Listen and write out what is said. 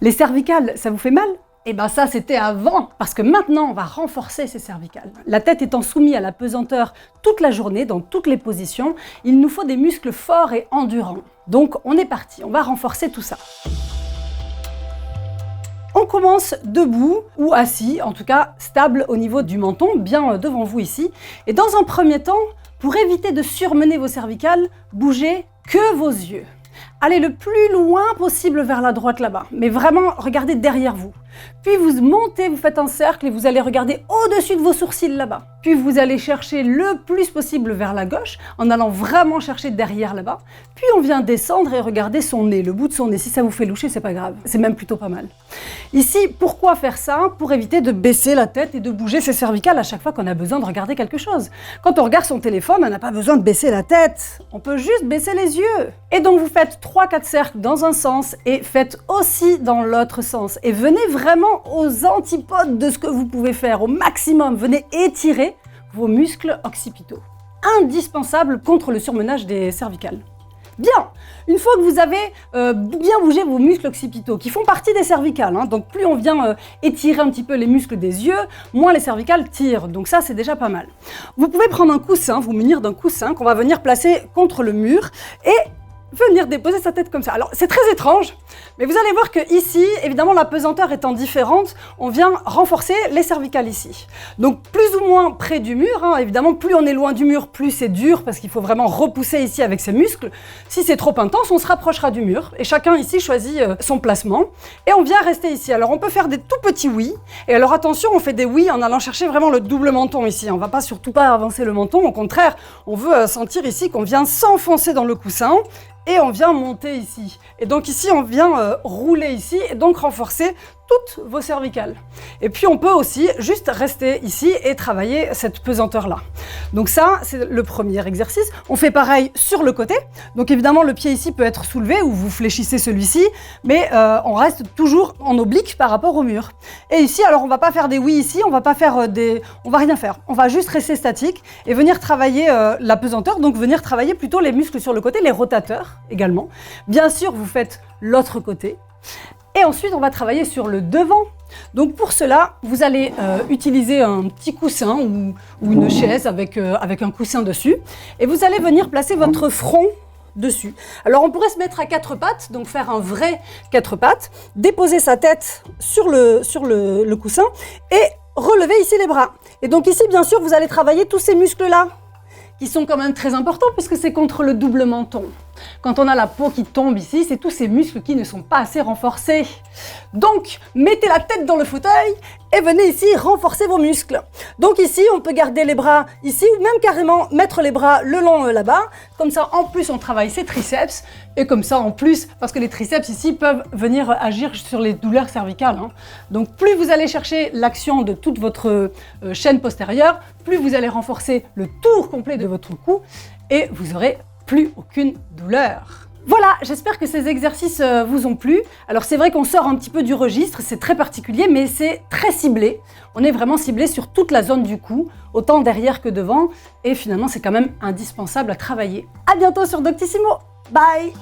Les cervicales, ça vous fait mal? Eh bien ça c'était avant, parce que maintenant on va renforcer ces cervicales. La tête étant soumise à la pesanteur toute la journée, dans toutes les positions, il nous faut des muscles forts et endurants. Donc on est parti, on va renforcer tout ça. On commence debout ou assis, en tout cas stable au niveau du menton, bien devant vous ici. Et dans un premier temps, pour éviter de surmener vos cervicales, bougez que vos yeux. Allez le plus loin possible vers la droite là-bas, mais vraiment regardez derrière vous. Puis vous montez, vous faites un cercle et vous allez regarder au-dessus de vos sourcils là-bas. Puis vous allez chercher le plus possible vers la gauche, en allant vraiment chercher derrière là-bas. Puis on vient descendre et regarder son nez, le bout de son nez. Si ça vous fait loucher, c'est pas grave, c'est même plutôt pas mal. Ici, pourquoi faire ça? Pour éviter de baisser la tête et de bouger ses cervicales à chaque fois qu'on a besoin de regarder quelque chose. Quand on regarde son téléphone, on n'a pas besoin de baisser la tête, on peut juste baisser les yeux. Et donc vous faites 3-4 cercles dans un sens et faites aussi dans l'autre sens. Et venez vraiment aux antipodes de ce que vous pouvez faire, au maximum. Venez étirer vos muscles occipitaux. Indispensable contre le surmenage des cervicales. Bien, une fois que vous avez bien bougé vos muscles occipitaux, qui font partie des cervicales, donc plus on vient étirer un petit peu les muscles des yeux, moins les cervicales tirent, donc ça c'est déjà pas mal. Vous pouvez prendre un coussin, vous munir d'un coussin qu'on va venir placer contre le mur et venir déposer sa tête comme ça. Alors c'est très étrange, mais vous allez voir que ici, évidemment la pesanteur étant différente, on vient renforcer les cervicales ici. Donc plus ou moins près du mur, évidemment plus on est loin du mur, plus c'est dur parce qu'il faut vraiment repousser ici avec ses muscles. Si c'est trop intense, on se rapprochera du mur et chacun ici choisit son placement et on vient rester ici. Alors on peut faire des tout petits oui, et alors attention, on fait des oui en allant chercher vraiment le double menton ici. On va pas surtout pas avancer le menton, au contraire, on veut sentir ici qu'on vient s'enfoncer dans le coussin et on vient monter ici. Et donc ici, on vient rouler ici et donc renforcer toutes vos cervicales. Et puis on peut aussi juste rester ici et travailler cette pesanteur-là. Donc ça, c'est le premier exercice. On fait pareil sur le côté. Donc évidemment, le pied ici peut être soulevé ou vous fléchissez celui-ci, mais on reste toujours en oblique par rapport au mur. Et ici, alors on va pas faire des oui ici, on va pas faire on va rien faire. On va juste rester statique et venir travailler la pesanteur, donc venir travailler plutôt les muscles sur le côté, les rotateurs également. Bien sûr, vous faites l'autre côté. Et ensuite, on va travailler sur le devant. Donc pour cela, vous allez utiliser un petit coussin ou une chaise avec un coussin dessus. Et vous allez venir placer votre front dessus. Alors on pourrait se mettre à 4 pattes, donc faire un vrai 4 pattes, déposer sa tête sur le coussin et relever ici les bras. Et donc ici, bien sûr, vous allez travailler tous ces muscles-là, qui sont quand même très importants puisque c'est contre le double menton. Quand on a la peau qui tombe ici, c'est tous ces muscles qui ne sont pas assez renforcés. Donc, mettez la tête dans le fauteuil et venez ici renforcer vos muscles. Donc ici, on peut garder les bras ici ou même carrément mettre les bras le long là-bas. Comme ça, en plus, on travaille ses triceps. Et comme ça, en plus, parce que les triceps ici peuvent venir agir sur les douleurs cervicales. Donc, plus vous allez chercher l'action de toute votre chaîne postérieure, plus vous allez renforcer le tour complet de votre cou et vous aurez plus aucune douleur. Voilà, j'espère que ces exercices vous ont plu. Alors c'est vrai qu'on sort un petit peu du registre, c'est très particulier, mais c'est très ciblé. On est vraiment ciblé sur toute la zone du cou, autant derrière que devant, et finalement c'est quand même indispensable à travailler. À bientôt sur Doctissimo, bye!